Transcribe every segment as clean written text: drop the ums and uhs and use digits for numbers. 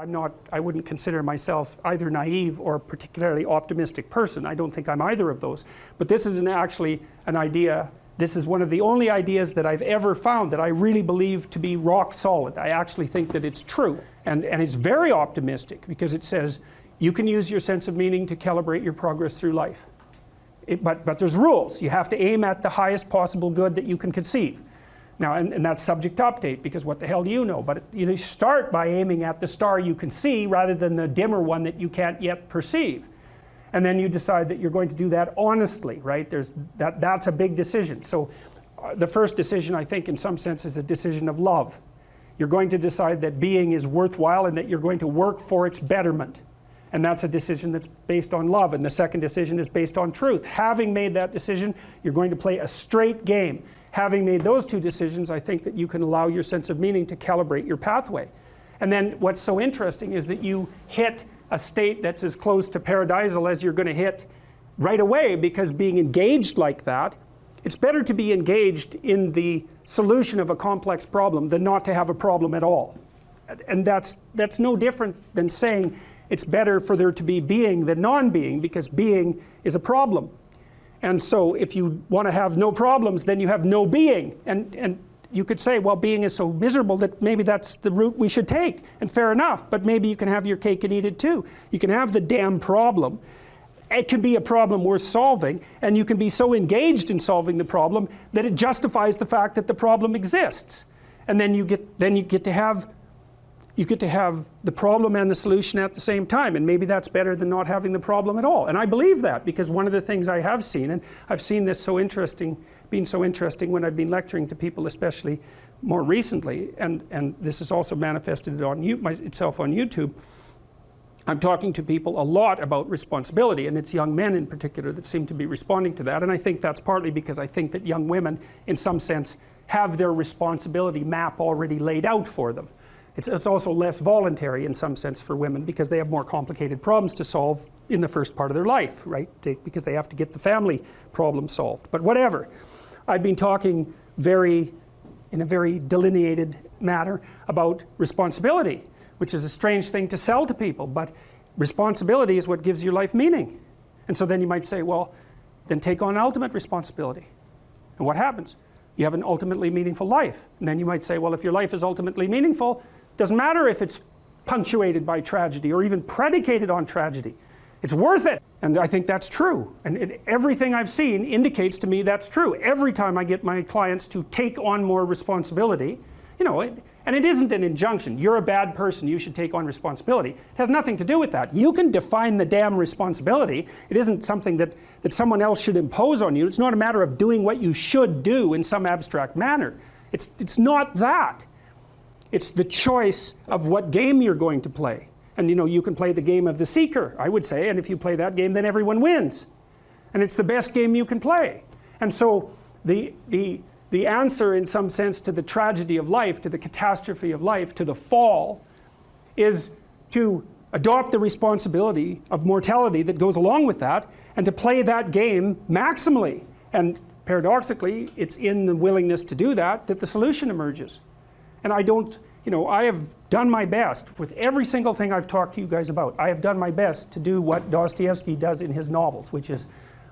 I wouldn't consider myself either naive or particularly optimistic person. I don't think I'm either of those. But this is actually an idea, this is one of the only ideas that I've ever found that I really believe to be rock solid. I actually think that it's true. And it's very optimistic because it says you can use your sense of meaning to calibrate your progress through life. But there's rules. You have to aim at the highest possible good that you can conceive. Now, and that's subject to update, because what the hell do you know? But you start by aiming at the star you can see rather than the dimmer one that you can't yet perceive. And then you decide that you're going to do that honestly, right? That's a big decision. So the first decision, I think, in some sense, is a decision of love. You're going to decide that being is worthwhile and that you're going to work for its betterment. And that's a decision that's based on love. And the second decision is based on truth. Having made that decision, you're going to play a straight game. Having made those two decisions, I think that you can allow your sense of meaning to calibrate your pathway. And then what's so interesting is that you hit a state that's as close to paradisal as you're going to hit right away, because being engaged like that, it's better to be engaged in the solution of a complex problem than not to have a problem at all. And that's no different than saying it's better for there to be being than non-being, because being is a problem. And so if you want to have no problems, then you have no being. And you could say, well, being is so miserable that maybe that's the route we should take. And fair enough, but maybe you can have your cake and eat it too. You can have the damn problem. It can be a problem worth solving, and you can be so engaged in solving the problem that it justifies the fact that the problem exists. And then you get to have the problem and the solution at the same time, and maybe that's better than not having the problem at all. And I believe that, because one of the things I have seen, and I've seen this being so interesting when I've been lecturing to people, especially more recently, and this is also manifested itself on YouTube. I'm talking to people a lot about responsibility, and it's young men in particular that seem to be responding to that. And I think that's partly because I think that young women, in some sense, have their responsibility map already laid out for them. It's also less voluntary in some sense for women, because they have more complicated problems to solve in the first part of their life, right? Because they have to get the family problem solved. But whatever. I've been talking in a very delineated manner about responsibility, which is a strange thing to sell to people, but responsibility is what gives your life meaning. And so then you might say, well, then take on ultimate responsibility. And what happens? You have an ultimately meaningful life. And then you might say, well, if your life is ultimately meaningful, doesn't matter if it's punctuated by tragedy or even predicated on tragedy. It's worth it. And I think that's true. And everything I've seen indicates to me that's true. Every time I get my clients to take on more responsibility, and it isn't an injunction. You're a bad person, you should take on responsibility. It has nothing to do with that. You can define the damn responsibility. It isn't something that someone else should impose on you. It's not a matter of doing what you should do in some abstract manner. It's not that. It's the choice of what game you're going to play. And you can play the game of the seeker, I would say, and if you play that game, then everyone wins. And it's the best game you can play. And so the answer, in some sense, to the tragedy of life, to the catastrophe of life, to the fall, is to adopt the responsibility of mortality that goes along with that, and to play that game maximally. And paradoxically, it's in the willingness to do that the solution emerges. And I have done my best with every single thing I've talked to you guys about. I have done my best to do what Dostoevsky does in his novels, which is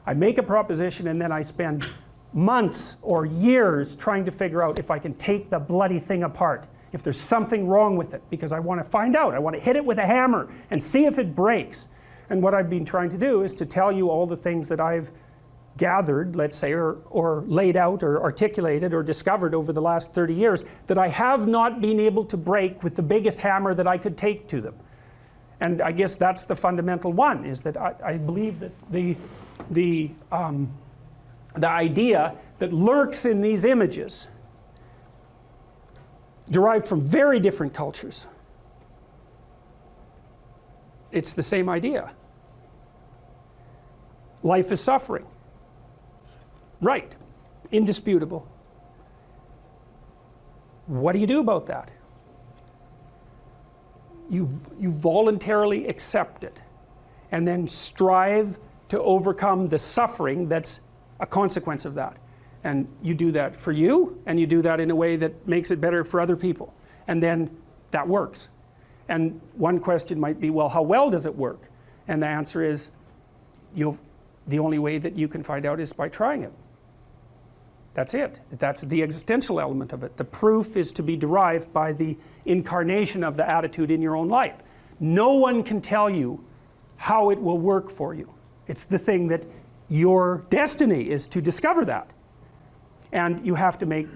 I make a proposition and then I spend months or years trying to figure out if I can take the bloody thing apart, if there's something wrong with it, because I want to find out. I want to hit it with a hammer and see if it breaks. And what I've been trying to do is to tell you all the things that I've gathered, let's say, or laid out or articulated or discovered over the last 30 years that I have not been able to break with the biggest hammer that I could take to them. And I guess that's the fundamental one, is that I believe that the idea that lurks in these images, derived from very different cultures, it's the same idea. Life is suffering. Right. Indisputable. What do you do about that? You voluntarily accept it and then strive to overcome the suffering that's a consequence of that. And you do that for you, and you do that in a way that makes it better for other people. And then that works. And one question might be, well, how well does it work? And the answer is, the only way that you can find out is by trying it. That's it. That's the existential element of it. The proof is to be derived by the incarnation of the attitude in your own life. No one can tell you how it will work for you. It's the thing that your destiny is to discover that. And you have to make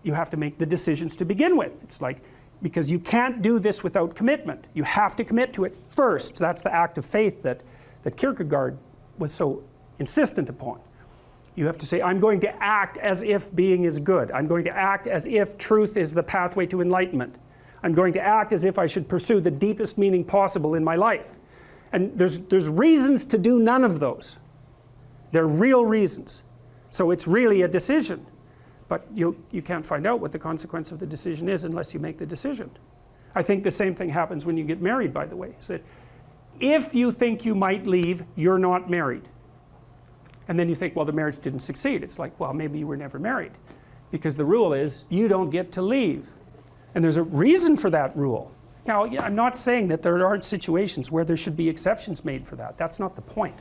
the decisions to begin with. It's like, because you can't do this without commitment. You have to commit to it first. That's the act of faith that Kierkegaard was so insistent upon. You have to say, I'm going to act as if being is good. I'm going to act as if truth is the pathway to enlightenment. I'm going to act as if I should pursue the deepest meaning possible in my life. And there's reasons to do none of those. They're real reasons. So it's really a decision. But you can't find out what the consequence of the decision is unless you make the decision. I think the same thing happens when you get married, by the way. Is that if you think you might leave, you're not married. And then you think, well, the marriage didn't succeed. It's like, well, maybe you were never married. Because the rule is, you don't get to leave. And there's a reason for that rule. Now, I'm not saying that there aren't situations where there should be exceptions made for that. That's not the point.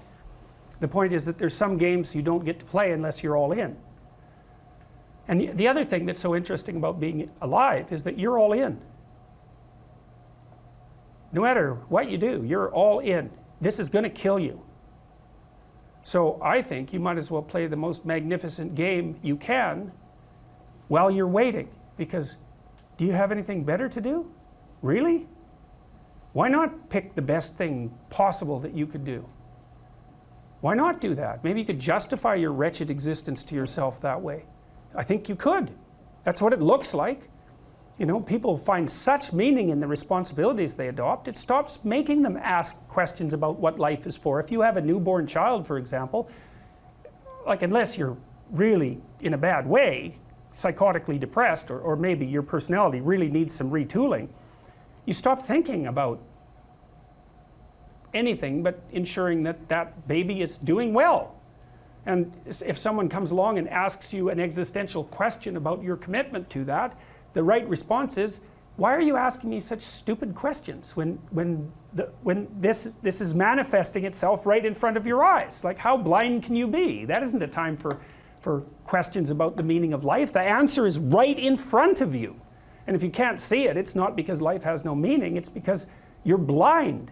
The point is that there's some games you don't get to play unless you're all in. And the other thing that's so interesting about being alive is that you're all in. No matter what you do, you're all in. This is going to kill you. So I think you might as well play the most magnificent game you can while you're waiting. Because do you have anything better to do? Really? Why not pick the best thing possible that you could do? Why not do that? Maybe you could justify your wretched existence to yourself that way. I think you could. That's what it looks like. You know, people find such meaning in the responsibilities they adopt, it stops making them ask questions about what life is for. If you have a newborn child, for example, like unless you're really in a bad way, psychotically depressed, or maybe your personality really needs some retooling, you stop thinking about anything but ensuring that that baby is doing well. And if someone comes along and asks you an existential question about your commitment to that, the right response is, why are you asking me such stupid questions when this is manifesting itself right in front of your eyes? Like, how blind can you be? That isn't a time for questions about the meaning of life. The answer is right in front of you. And if you can't see it, it's not because life has no meaning, it's because you're blind.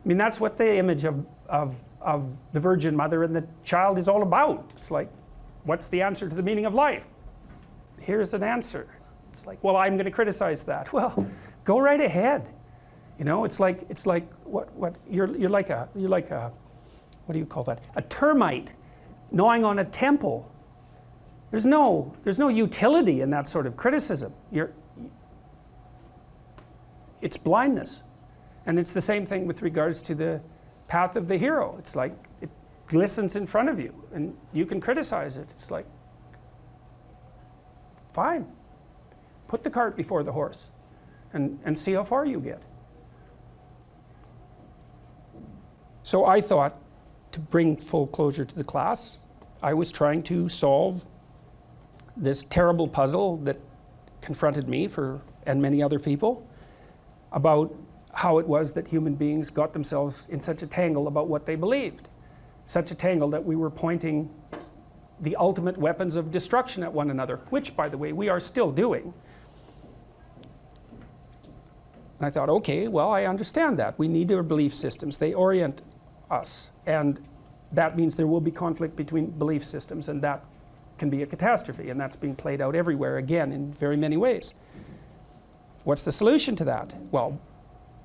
I mean, that's what the image of the Virgin Mother and the child is all about. It's like, what's the answer to the meaning of life? Here's an answer. It's like, well, I'm going to criticize that. Well, go right ahead. You know, it's like what you're like a what do you call that? A termite gnawing on a temple. There's no utility in that sort of criticism. It's blindness. And it's the same thing with regards to the path of the hero. It's like it glistens in front of you and you can criticize it. It's like, fine. Put the cart before the horse and see how far you get. So I thought, to bring full closure to the class, I was trying to solve this terrible puzzle that confronted me and many other people about how it was that human beings got themselves in such a tangle about what they believed. Such a tangle that we were pointing the ultimate weapons of destruction at one another, which, by the way, we are still doing. And I thought, okay, well, I understand that. We need our belief systems. They orient us. And that means there will be conflict between belief systems, and that can be a catastrophe. And that's being played out everywhere, again, in very many ways. What's the solution to that? Well,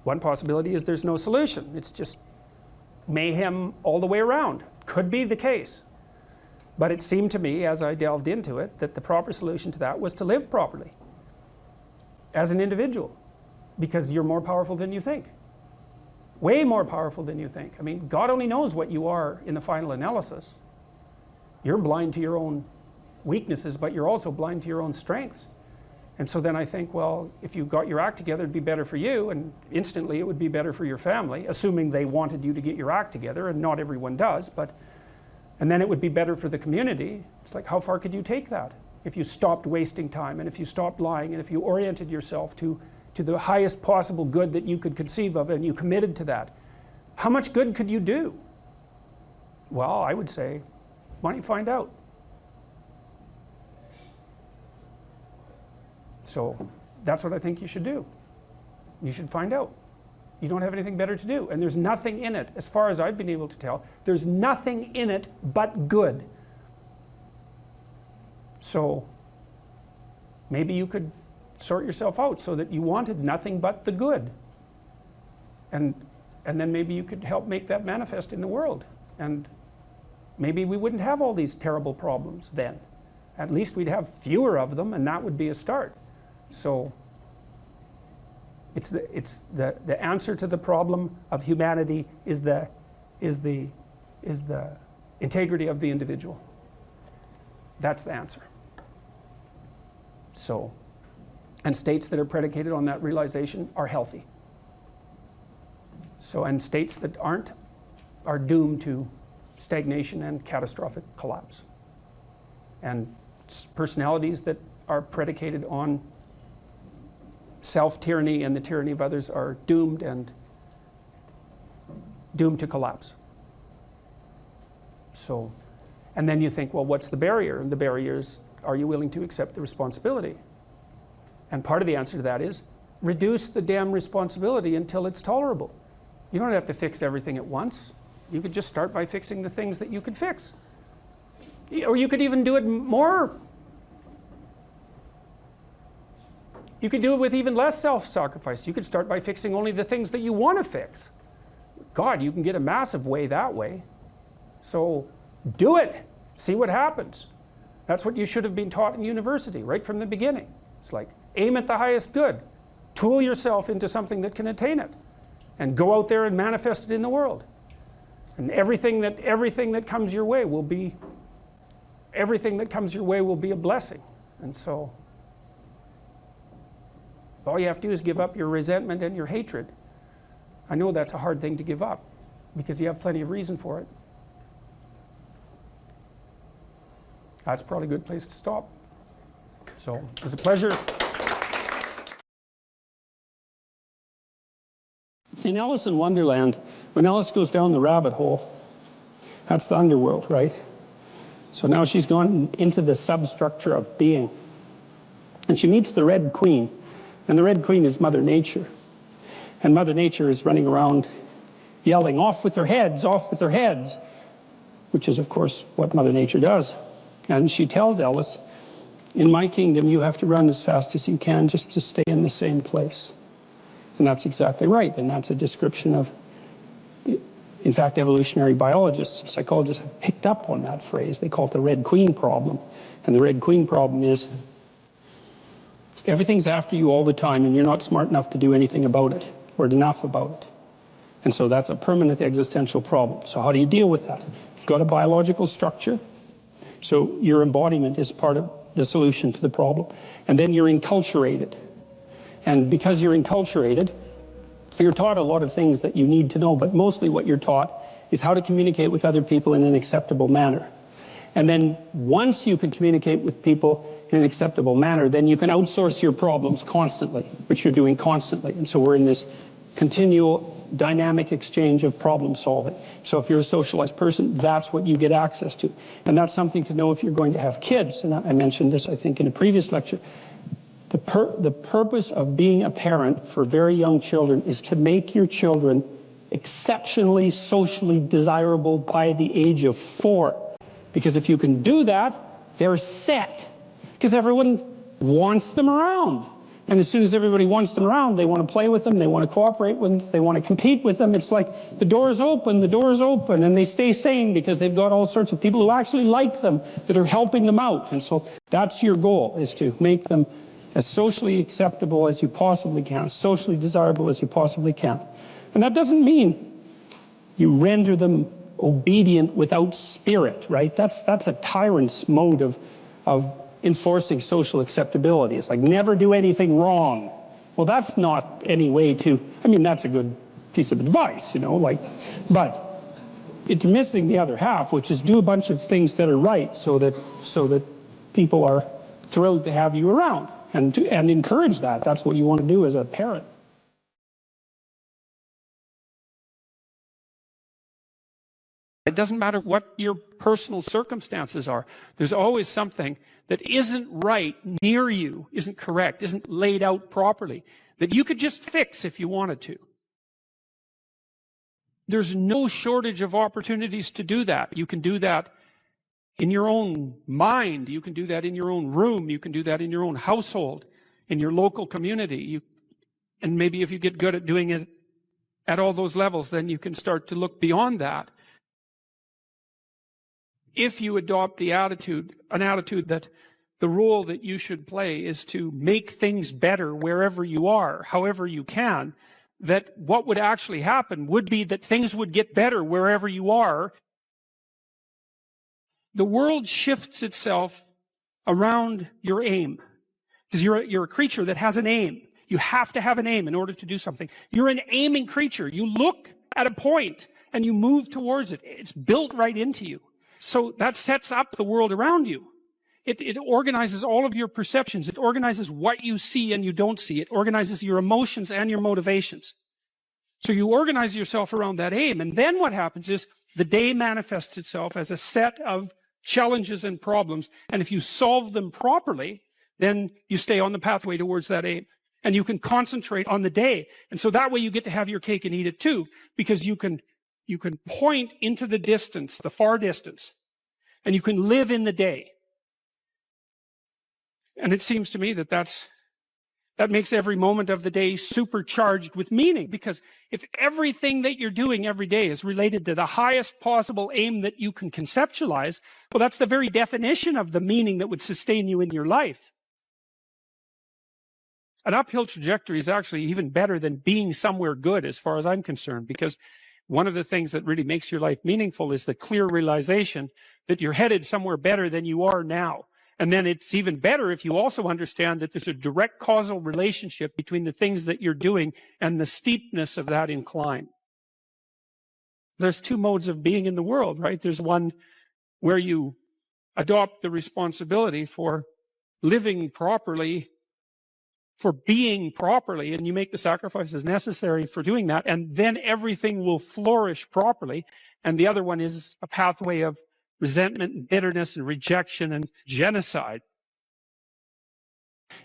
one possibility is there's no solution. It's just mayhem all the way around. Could be the case. But it seemed to me, as I delved into it, that the proper solution to that was to live properly as an individual. Because you're more powerful than you think. Way more powerful than you think. I mean, God only knows what you are in the final analysis. You're blind to your own weaknesses, but you're also blind to your own strengths. And so then I think, well, if you got your act together, it'd be better for you, and instantly it would be better for your family, assuming they wanted you to get your act together, and not everyone does, and then it would be better for the community. It's like, how far could you take that? If you stopped wasting time, and if you stopped lying, and if you oriented yourself to to the highest possible good that you could conceive of, and you committed to that, how much good could you do? Well, I would say, why don't you find out? So that's what I think you should do. You should find out. You don't have anything better to do, and there's nothing in it, as far as I've been able to tell, there's nothing in it but good. So maybe you could sort yourself out so that you wanted nothing but the good, and then maybe you could help make that manifest in the world, and maybe we wouldn't have all these terrible problems then. At least we'd have fewer of them, and that would be a start. So it's the answer to the problem of humanity is the integrity of the individual. That's the answer. So, and states that are predicated on that realization are healthy. So, and states that aren't are doomed to stagnation and catastrophic collapse. And personalities that are predicated on self-tyranny and the tyranny of others are doomed to collapse. So, and then you think, well, what's the barrier? And the barrier is, are you willing to accept the responsibility? And part of the answer to that is, reduce the damn responsibility until it's tolerable. You don't have to fix everything at once. You could just start by fixing the things that you could fix. Or you could even do it more. You could do it with even less self-sacrifice. You could start by fixing only the things that you want to fix. God, you can get a massive way that way. So do it. See what happens. That's what you should have been taught in university right from the beginning. It's like, aim at the highest good. Tool yourself into something that can attain it. And go out there and manifest it in the world. And everything that comes your way will be a blessing. And so all you have to do is give up your resentment and your hatred. I know that's a hard thing to give up because you have plenty of reason for it. That's probably a good place to stop. So it was a pleasure. In Alice in Wonderland, when Alice goes down the rabbit hole, that's the underworld, right? So now she's gone into the substructure of being. And she meets the Red Queen. And the Red Queen is Mother Nature. And Mother Nature is running around yelling, off with their heads, off with their heads, which is, of course, what Mother Nature does. And she tells Alice, in my kingdom, you have to run as fast as you can just to stay in the same place. And that's exactly right. And that's a description of, in fact, evolutionary biologists and psychologists have picked up on that phrase. They call it the Red Queen problem. And the Red Queen problem is everything's after you all the time and you're not smart enough to do anything about it or enough about it. And so that's a permanent existential problem. So how do you deal with that? You've got a biological structure. So your embodiment is part of the solution to the problem. And then you're enculturated. And because you're enculturated, you're taught a lot of things that you need to know, but mostly what you're taught is how to communicate with other people in an acceptable manner. And then once you can communicate with people in an acceptable manner, then you can outsource your problems constantly, which you're doing constantly. And so we're in this continual dynamic exchange of problem solving. So if you're a socialized person, that's what you get access to. And that's something to know if you're going to have kids. And I mentioned this, I think, in a previous lecture. The purpose of being a parent for very young children is to make your children exceptionally socially desirable by the age of 4. Because if you can do that, they're set. Because everyone wants them around. And as soon as everybody wants them around, they want to play with them, they want to cooperate with them, they want to compete with them. It's like the door is open, and they stay sane because they've got all sorts of people who actually like them that are helping them out. And so that's your goal, is to make them as socially acceptable as you possibly can, as socially desirable as you possibly can. And that doesn't mean you render them obedient without spirit, right? That's a tyrant's mode of enforcing social acceptability. It's like, never do anything wrong. Well, that's not any way to, I mean, that's a good piece of advice, you know, like, but it's missing the other half, which is do a bunch of things that are right so that people are thrilled to have you around. and encourage that. That's what you want to do as a parent. It doesn't matter what your personal circumstances are. There's always something that isn't right near you, isn't correct, isn't laid out properly, that you could just fix if you wanted to. There's no shortage of opportunities to do that. You can do that in your own mind. You can do that in your own room. You can do that in your own household, in your local community. And maybe if you get good at doing it at all those levels, then you can start to look beyond that. If you adopt an attitude that the role that you should play is to make things better wherever you are, however you can, that what would actually happen would be that things would get better wherever you are. The world shifts itself around your aim, because you're a creature that has an aim. You have to have an aim in order to do something. You're an aiming creature. You look at a point and you move towards it. It's built right into you. So that sets up the world around you. It organizes all of your perceptions. It organizes what you see and you don't see. It organizes your emotions and your motivations. So you organize yourself around that aim. And then what happens is the day manifests itself as a set of challenges and problems. And if you solve them properly, then you stay on the pathway towards that aim. And you can concentrate on the day. And so that way you get to have your cake and eat it too, because you can point into the distance, the far distance, and you can live in the day. And it seems to me that that makes every moment of the day supercharged with meaning, because if everything that you're doing every day is related to the highest possible aim that you can conceptualize, well, that's the very definition of the meaning that would sustain you in your life. An uphill trajectory is actually even better than being somewhere good, as far as I'm concerned, because one of the things that really makes your life meaningful is the clear realization that you're headed somewhere better than you are now. And then it's even better if you also understand that there's a direct causal relationship between the things that you're doing and the steepness of that incline. There's two modes of being in the world, right? There's one where you adopt the responsibility for living properly, for being properly, and you make the sacrifices necessary for doing that, and then everything will flourish properly. And the other one is a pathway of resentment and bitterness and rejection and genocide.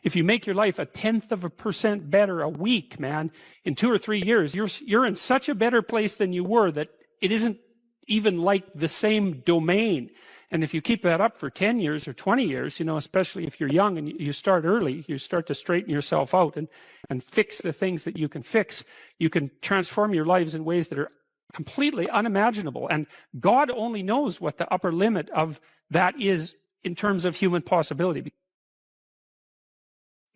If you make your life 0.1% better a week, man, in 2 or 3 years, you're in such a better place than you were that it isn't even like the same domain. And if you keep that up for 10 years or 20 years, especially if you're young and you start early, you start to straighten yourself out and fix the things that you can fix. You can transform your lives in ways that are completely unimaginable. And God only knows what the upper limit of that is in terms of human possibility.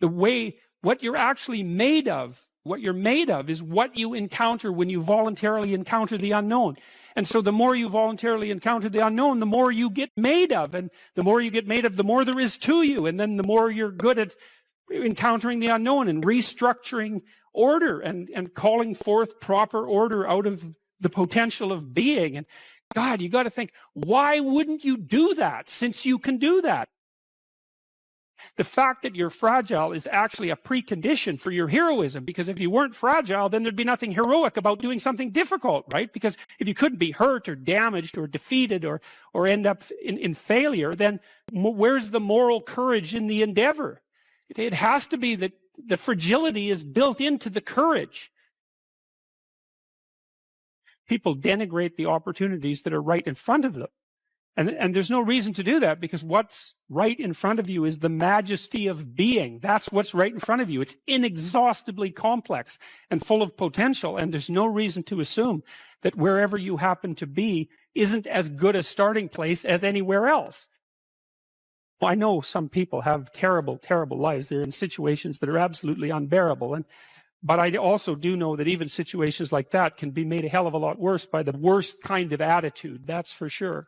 What you're actually made of, what you're made of is what you encounter when you voluntarily encounter the unknown. And so the more you voluntarily encounter the unknown, the more you get made of. And the more you get made of, the more there is to you. And then the more you're good at encountering the unknown and restructuring order and calling forth proper order out of the potential of being. And God, you got to think, why wouldn't you do that since you can do that? The fact that you're fragile is actually a precondition for your heroism, because if you weren't fragile, then there'd be nothing heroic about doing something difficult, right? Because if you couldn't be hurt or damaged or defeated or end up in failure, then where's the moral courage in the endeavor? It has to be that the fragility is built into the courage. People denigrate the opportunities that are right in front of them. And there's no reason to do that, because what's right in front of you is the majesty of being. That's what's right in front of you. It's inexhaustibly complex and full of potential, and there's no reason to assume that wherever you happen to be isn't as good a starting place as anywhere else. Well, I know some people have terrible, terrible lives. They're in situations that are absolutely unbearable. But I also do know that even situations like that can be made a hell of a lot worse by the worst kind of attitude. That's for sure.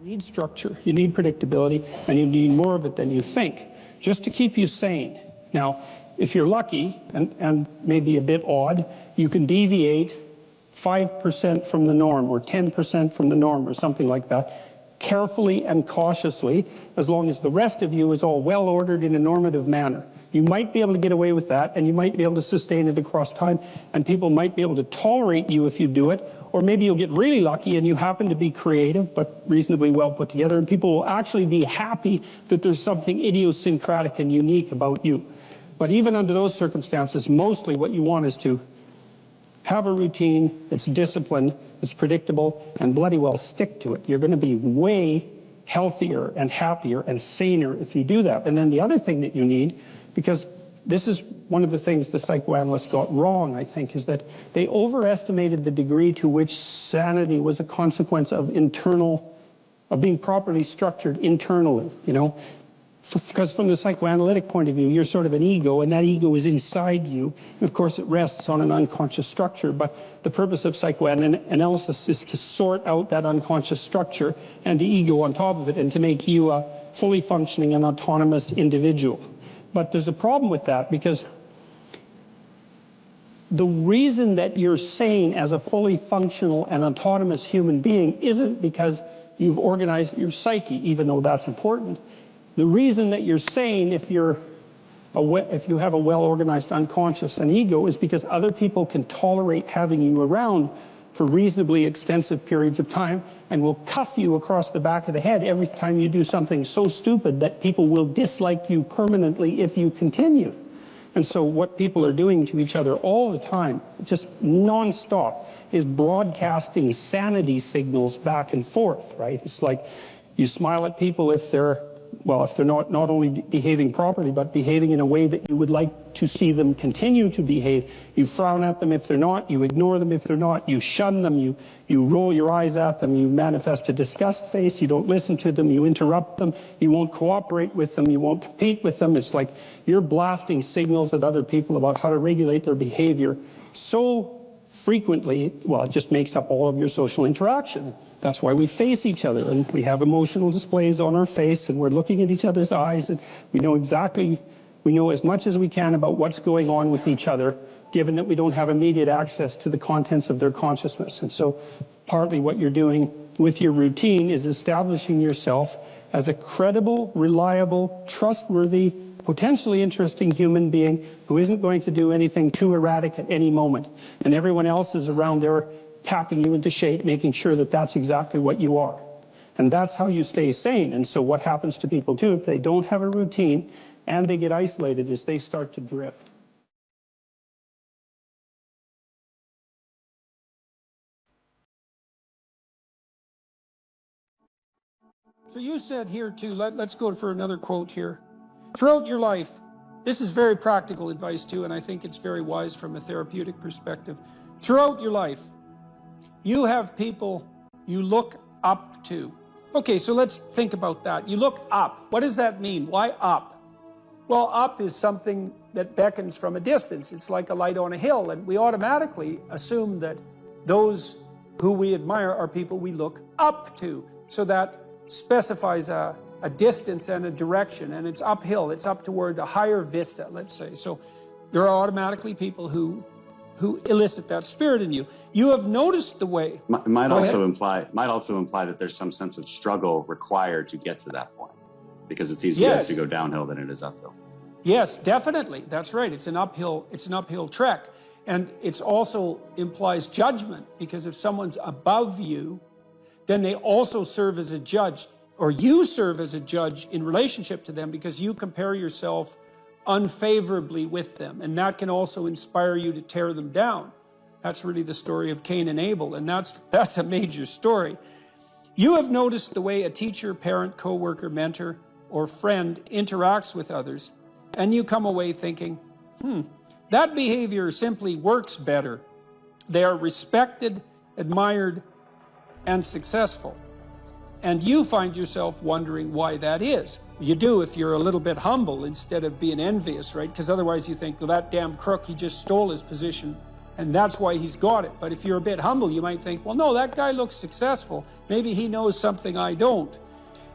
You need structure, you need predictability, and you need more of it than you think, just to keep you sane. Now, if you're lucky, and maybe a bit odd, you can deviate 5% from the norm or 10% from the norm or something like that, carefully and cautiously, as long as the rest of you is all well ordered in a normative manner. You might be able to get away with that, and you might be able to sustain it across time, and people might be able to tolerate you if you do it, or maybe you'll get really lucky and you happen to be creative but reasonably well put together, and people will actually be happy that there's something idiosyncratic and unique about you. But even under those circumstances, mostly what you want is to have a routine that's disciplined, that's predictable, and bloody well stick to it. You're going to be way healthier and happier and saner if you do that. And then the other thing that you need, because this is one of the things the psychoanalysts got wrong, I think, is that they overestimated the degree to which sanity was a consequence of being properly structured internally, you know? Because from the psychoanalytic point of view, you're sort of an ego, and that ego is inside you. And of course, it rests on an unconscious structure, but the purpose of psychoanalysis is to sort out that unconscious structure and the ego on top of it, and to make you a fully functioning and autonomous individual. But there's a problem with that, because the reason that you're sane as a fully functional and autonomous human being isn't because you've organized your psyche, even though that's important. The reason that you're sane if you have a well-organized unconscious and ego is because other people can tolerate having you around for reasonably extensive periods of time, and will cuff you across the back of the head every time you do something so stupid that people will dislike you permanently if you continue. And so what people are doing to each other all the time, just non-stop, is broadcasting sanity signals back and forth, right? It's like you smile at people if they're not only behaving properly, but behaving in a way that you would like to see them continue to behave. You frown at them if they're not, you ignore them if they're not, you shun them, you roll your eyes at them, you manifest a disgust face, you don't listen to them, you interrupt them, you won't cooperate with them, you won't compete with them. It's like you're blasting signals at other people about how to regulate their behavior so frequently, well, it just makes up all of your social interaction. That's why we face each other, and we have emotional displays on our face, and we're looking at each other's eyes, and we know as much as we can about what's going on with each other, given that we don't have immediate access to the contents of their consciousness. And so partly what you're doing with your routine is establishing yourself as a credible, reliable, trustworthy, potentially interesting human being who isn't going to do anything too erratic at any moment. And everyone else is around there tapping you into shape, making sure that that's exactly what you are. And that's how you stay sane. And so what happens to people too, if they don't have a routine and they get isolated, is they start to drift. So you said here too, let's go for another quote here. Throughout your life, this is very practical advice too, and I think it's very wise from a therapeutic perspective. Throughout your life, you have people you look up to. Okay, so let's think about that. You look up. What does that mean? Why up? Well, up is something that beckons from a distance. It's like a light on a hill, and we automatically assume that those who we admire are people we look up to. So that specifies a distance and a direction, and it's uphill. It's up toward a higher vista, let's say. So there are automatically people who elicit that spirit in you. You have noticed the way. Might also imply that there's some sense of struggle required to get to that point, because it's easier to go downhill than it is uphill. Yes, definitely. That's right. It's an uphill trek. And it also implies judgment, because if someone's above you, then they also serve as a judge, or you serve as a judge in relationship to them, because you compare yourself unfavorably with them. And that can also inspire you to tear them down. That's really the story of Cain and Abel, and that's a major story. You have noticed the way a teacher, parent, coworker, mentor, or friend interacts with others, and you come away thinking, that behavior simply works better. They are respected, admired, and successful. And you find yourself wondering why that is. You do if you're a little bit humble instead of being envious, right? Because otherwise you think, well, that damn crook, he just stole his position, and that's why he's got it. But if you're a bit humble, you might think, well, no, that guy looks successful. Maybe he knows something I don't.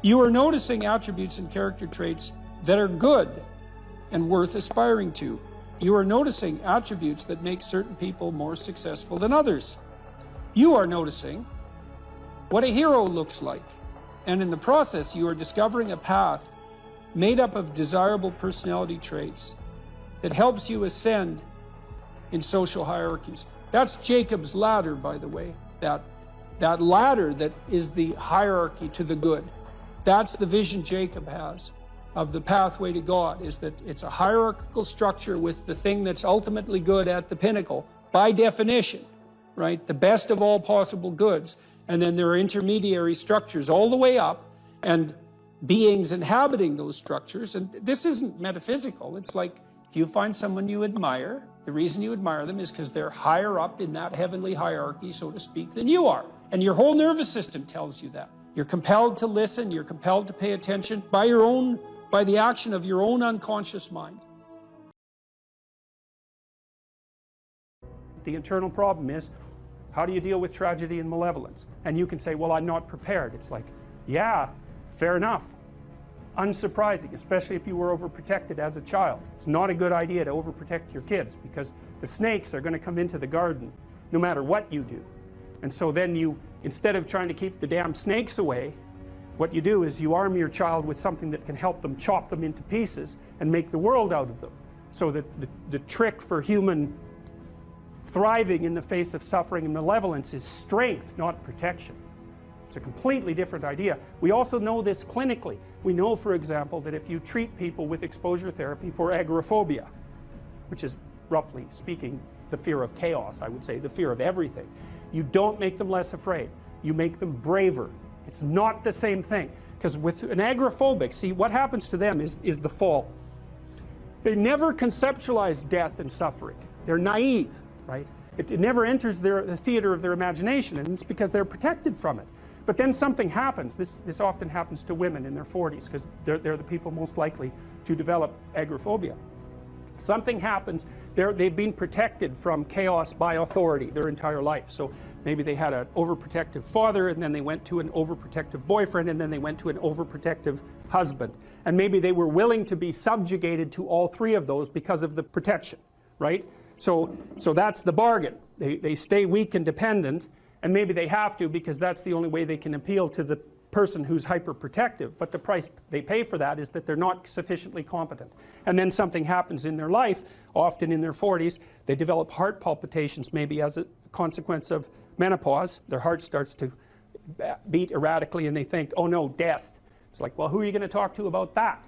You are noticing attributes and character traits that are good and worth aspiring to. You are noticing attributes that make certain people more successful than others. You are noticing what a hero looks like. And in the process, you are discovering a path made up of desirable personality traits that helps you ascend in social hierarchies. That's Jacob's ladder, by the way. That ladder that is the hierarchy to the good. That's the vision Jacob has of the pathway to God, is that it's a hierarchical structure with the thing that's ultimately good at the pinnacle, by definition, right? The best of all possible goods. And then there are intermediary structures all the way up, and beings inhabiting those structures. And this isn't metaphysical. It's like, if you find someone you admire, the reason you admire them is because they're higher up in that heavenly hierarchy, so to speak, than you are. And your whole nervous system tells you that. You're compelled to listen, you're compelled to pay attention by the action of your own unconscious mind. The internal problem is, how do you deal with tragedy and malevolence? And you can say, well, I'm not prepared. It's like, yeah, fair enough. Unsurprising, especially if you were overprotected as a child. It's not a good idea to overprotect your kids, because the snakes are going to come into the garden no matter what you do. And so then you, instead of trying to keep the damn snakes away, what you do is you arm your child with something that can help them chop them into pieces and make the world out of them. So that the trick for human thriving in the face of suffering and malevolence is strength, not protection. It's a completely different idea. We also know this clinically. We know, for example, that if you treat people with exposure therapy for agoraphobia, which is, roughly speaking, the fear of chaos, I would say, the fear of everything, you don't make them less afraid. You make them braver. It's not the same thing. Because with an agoraphobic, see, what happens to them is the fall. They never conceptualize death and suffering. They're naive, right? It never enters the theater of their imagination, and it's because they're protected from it. But then something happens. This often happens to women in their 40s, because they're the people most likely to develop agoraphobia. Something happens. They've been protected from chaos by authority their entire life. So maybe they had an overprotective father, and then they went to an overprotective boyfriend, and then they went to an overprotective husband. And maybe they were willing to be subjugated to all three of those because of the protection, right? So that's the bargain. They stay weak and dependent, and maybe they have to, because that's the only way they can appeal to the person who's hyperprotective. But the price they pay for that is that they're not sufficiently competent. And then something happens in their life, often in their 40s. They develop heart palpitations, maybe as a consequence of menopause. Their heart starts to beat erratically, and they think, oh no, death. It's like, well, who are you going to talk to about that?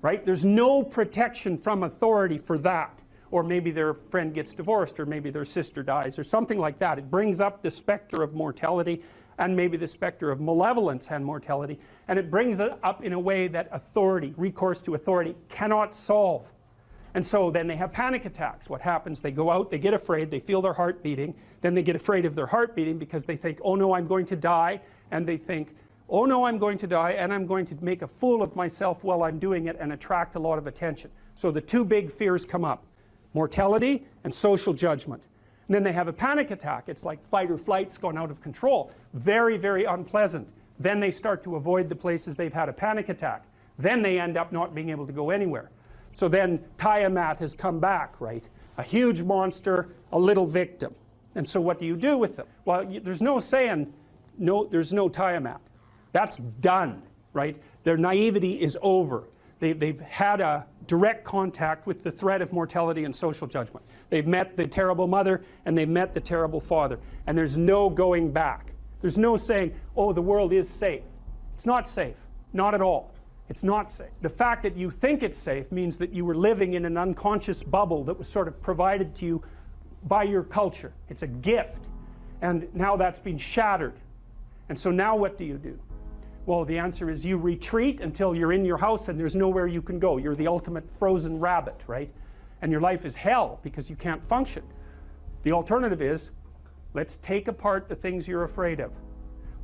Right? There's no protection from authority for that. Or maybe their friend gets divorced, or maybe their sister dies, or something like that. It brings up the specter of mortality, and maybe the specter of malevolence and mortality, and it brings it up in a way that authority, recourse to authority, cannot solve. And so then they have panic attacks. What happens? They go out, they get afraid, they feel their heart beating, then they get afraid of their heart beating because they think, oh no, I'm going to die, and they think, oh no, I'm going to die, and I'm going to make a fool of myself while I'm doing it and attract a lot of attention. So the two big fears come up: mortality and social judgment. And then they have a panic attack. It's like fight or flight's gone out of control. Very, very unpleasant. Then they start to avoid the places they've had a panic attack. Then they end up not being able to go anywhere. So then Tiamat has come back, right? A huge monster, a little victim. And so what do you do with them? Well, there's no saying, no, there's no Tiamat. That's done, right? Their naivety is over. They've had a direct contact with the threat of mortality and social judgment. They've met the terrible mother, and they've met the terrible father. And there's no going back. There's no saying, oh, the world is safe. It's not safe. Not at all. It's not safe. The fact that you think it's safe means that you were living in an unconscious bubble that was sort of provided to you by your culture. It's a gift. And now that's been shattered. And so now what do you do? Well, the answer is you retreat until you're in your house and there's nowhere you can go. You're the ultimate frozen rabbit, right? And your life is hell because you can't function. The alternative is, let's take apart the things you're afraid of.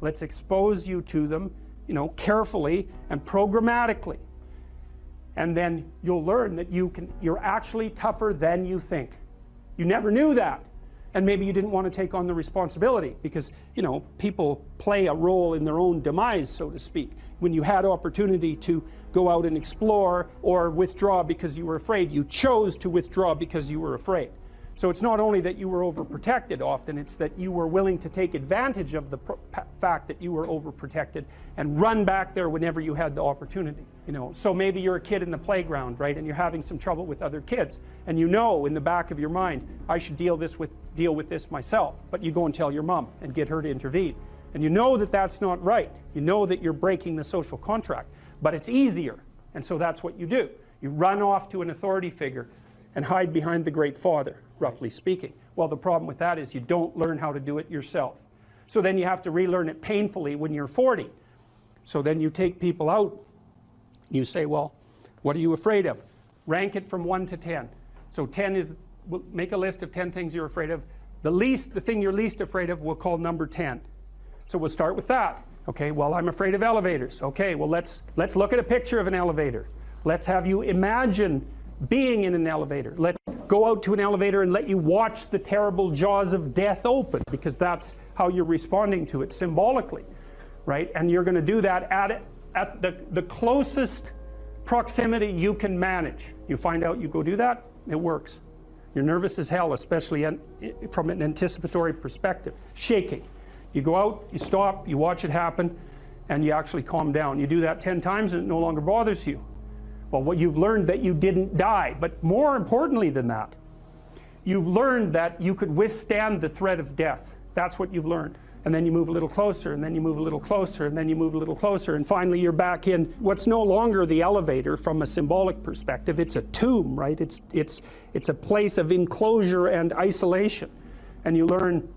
Let's expose you to them, carefully and programmatically. And then you'll learn that you're actually tougher than you think. You never knew that. And maybe you didn't want to take on the responsibility because, people play a role in their own demise, so to speak. When you had opportunity to go out and explore or withdraw because you were afraid, you chose to withdraw because you were afraid. So it's not only that you were overprotected often, it's that you were willing to take advantage of the fact that you were overprotected and run back there whenever you had the opportunity. You know, so maybe you're a kid in the playground, right, and you're having some trouble with other kids, and you know in the back of your mind, I should deal with this myself, but you go and tell your mom and get her to intervene. And you know that that's not right. You know that you're breaking the social contract, but it's easier, and so that's what you do. You run off to an authority figure and hide behind the Great Father, roughly speaking. Well, the problem with that is you don't learn how to do it yourself. So then you have to relearn it painfully when you're 40. So then you take people out. You say, well, what are you afraid of? Rank it from 1 to 10. So 10 is, make a list of 10 things you're afraid of. The thing you're least afraid of we'll call number 10. So we'll start with that. Okay, well, I'm afraid of elevators. Okay, well, let's look at a picture of an elevator. Let's have you imagine being in an elevator. Let's go out to an elevator and let you watch the terrible jaws of death open, because that's how you're responding to it symbolically, right? And you're going to do that at the closest proximity you can manage. You find out, you go do that, it works. You're nervous as hell, especially from an anticipatory perspective. Shaking. You go out, you stop, you watch it happen, and you actually calm down. You do that 10 times and it no longer bothers you. Well, what you've learned that you didn't die, but more importantly than that, you've learned that you could withstand the threat of death. That's what you've learned. And then you move a little closer, and then you move a little closer, and then you move a little closer, and finally you're back in what's no longer the elevator from a symbolic perspective. It's a tomb, right? It's a place of enclosure and isolation. And you learn,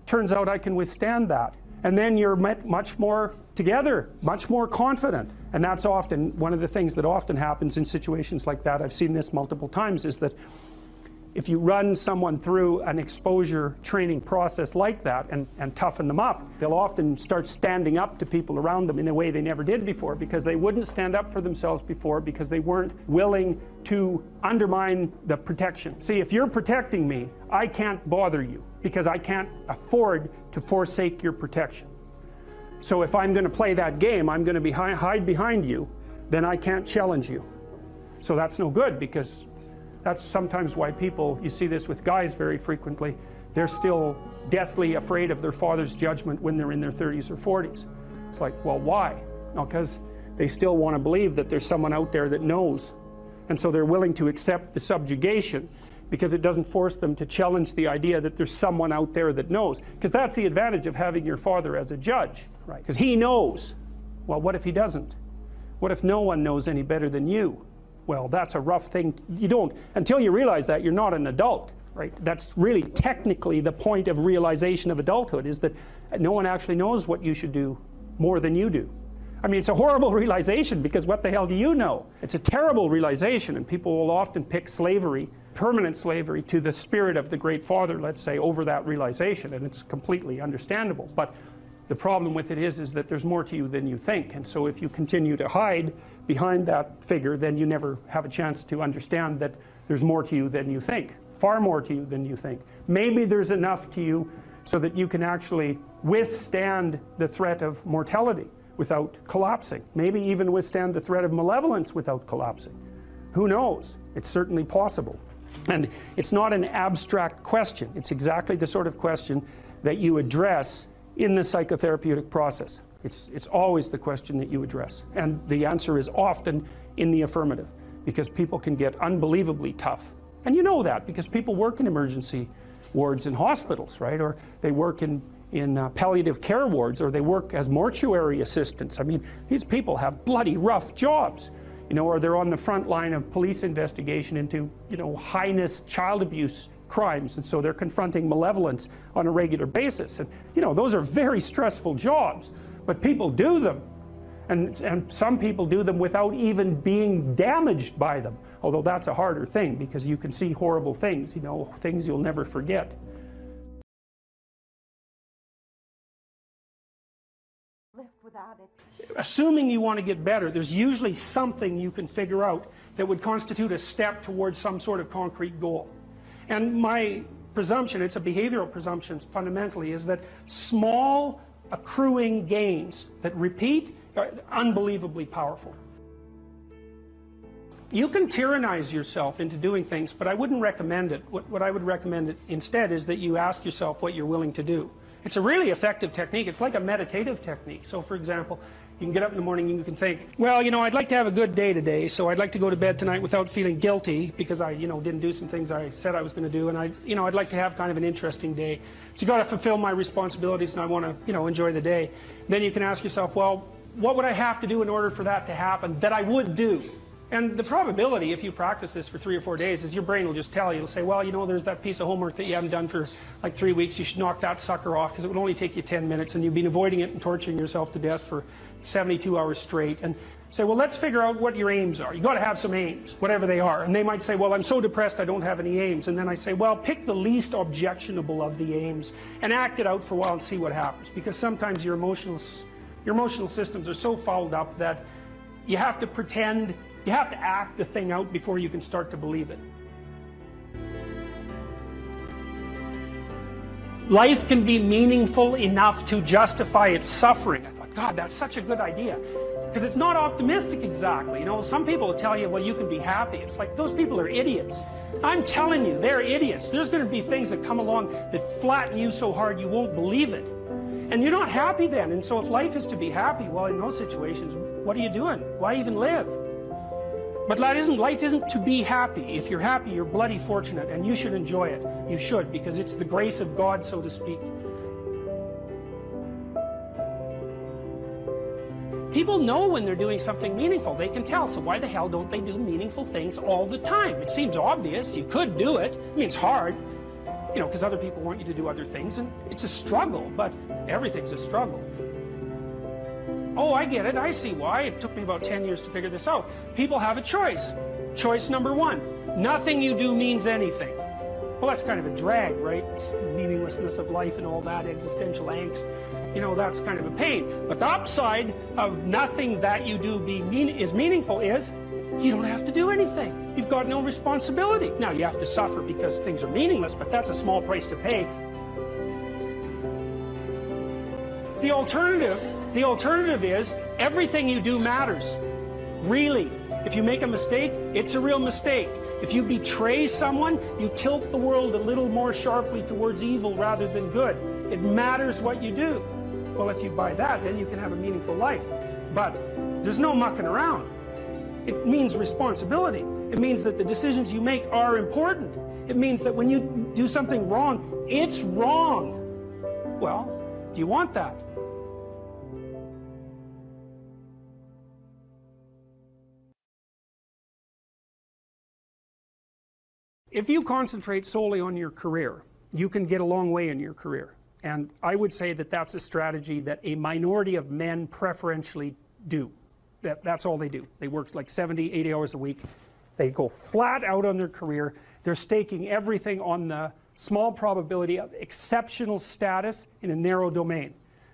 turns out I can withstand that. And then you're much more together, much more confident. And that's often one of the things that often happens in situations like that. I've seen this multiple times, is that if you run someone through an exposure training process like that and toughen them up, they'll often start standing up to people around them in a way they never did before, because they wouldn't stand up for themselves before, because they weren't willing to undermine the protection. See, if you're protecting me, I can't bother you, because I can't afford to forsake your protection. So if I'm going to play that game, I'm going to hide behind you, then I can't challenge you. So that's no good, because that's sometimes why people, you see this with guys very frequently, they're still deathly afraid of their father's judgment when they're in their 30s or 40s. It's like, well, why? No, because they still want to believe that there's someone out there that knows. And so they're willing to accept the subjugation, because it doesn't force them to challenge the idea that there's someone out there that knows. Because that's the advantage of having your father as a judge, right? Because he knows. Well, what if he doesn't? What if no one knows any better than you? Well, that's a rough thing. You don't, until you realize that, you're not an adult, right? That's really technically the point of realization of adulthood, is that no one actually knows what you should do more than you do. I mean, it's a horrible realization, because what the hell do you know? It's a terrible realization, and people will often pick slavery, permanent slavery, to the spirit of the Great Father, let's say, over that realization, and it's completely understandable. But the problem with it is that there's more to you than you think, and so if you continue to hide behind that figure, then you never have a chance to understand that there's more to you than you think, far more to you than you think. Maybe there's enough to you so that you can actually withstand the threat of mortality without collapsing. Maybe even withstand the threat of malevolence without collapsing. Who knows? It's certainly possible. And it's not an abstract question. It's exactly the sort of question that you address in the psychotherapeutic process. It's always the question that you address. And the answer is often in the affirmative, because people can get unbelievably tough. And you know that because people work in emergency wards in hospitals, right? Or they work in palliative care wards, or they work as mortuary assistants. I mean, these people have bloody rough jobs, you know, or they're on the front line of police investigation into, you know, heinous child abuse crimes, and so they're confronting malevolence on a regular basis. And, you know, those are very stressful jobs, but people do them. And some people do them without even being damaged by them, although that's a harder thing, because you can see horrible things, you know, things you'll never forget. Assuming you want to get better, there's usually something you can figure out that would constitute a step towards some sort of concrete goal. And my presumption, it's a behavioral presumption fundamentally, is that small accruing gains that repeat are unbelievably powerful. you can tyrannize yourself into doing things, but I wouldn't recommend it. What I would recommend instead is that you ask yourself what you're willing to do. It's a really effective technique. It's like a meditative technique. So for example, you can get up in the morning and you can think, well, you know, I'd like to have a good day today, so I'd like to go to bed tonight without feeling guilty because I, you know, didn't do some things I said I was going to do, and I'd like to have kind of an interesting day. So you got to fulfill my responsibilities, and I want to, you know, enjoy the day. Then you can ask yourself, well, what would I have to do in order for that to happen that I would do? And the probability, if you practice this for 3 or 4 days, is your brain will just tell you. It'll say, well, you know, there's that piece of homework that you haven't done for like 3 weeks. You should knock that sucker off because it would only take you 10 minutes and you've been avoiding it and torturing yourself to death for 72 hours straight. And say, well, let's figure out what your aims are. You've got to have some aims, whatever they are. And they might say, well, I'm so depressed I don't have any aims. And then I say, well, pick the least objectionable of the aims and act it out for a while and see what happens. Because sometimes your emotional systems are so fouled up that you have to pretend. You have to act the thing out before you can start to believe it. Life can be meaningful enough to justify its suffering. I thought, God, that's such a good idea. Because it's not optimistic exactly. You know, some people will tell you, well, you can be happy. It's like, those people are idiots. I'm telling you, they're idiots. There's going to be things that come along that flatten you so hard you won't believe it. And you're not happy then. And so if life is to be happy, well, in those situations, what are you doing? Why even live? But life isn't to be happy. If you're happy, you're bloody fortunate, and you should enjoy it. You should, because it's the grace of God, so to speak. People know when they're doing something meaningful. They can tell, so why the hell don't they do meaningful things all the time? It seems obvious. You could do it. I mean, it's hard, you know, because other people want you to do other things, and it's a struggle, but everything's a struggle. Oh, I get it. I see why. It took me about 10 years to figure this out. People have a choice. Choice number one, nothing you do means anything. Well, that's kind of a drag, right? It's meaninglessness of life and all that, existential angst. You know, that's kind of a pain. But the upside of nothing that you do is meaningful is you don't have to do anything. You've got no responsibility. Now, you have to suffer because things are meaningless, but that's a small price to pay. The alternative is everything you do matters. Really. If you make a mistake, it's a real mistake. If you betray someone, you tilt the world a little more sharply towards evil rather than good. It matters what you do. Well, if you buy that, then you can have a meaningful life. But there's no mucking around. It means responsibility. It means that the decisions you make are important. It means that when you do something wrong, it's wrong. Well, do you want that? If you concentrate solely on your career, you can get a long way in your career. And I would say that that's a strategy that a minority of men preferentially do. That's all they do. They work like 70, 80 hours a week. They go flat out on their career. They're staking everything on the small probability of exceptional status in a narrow domain.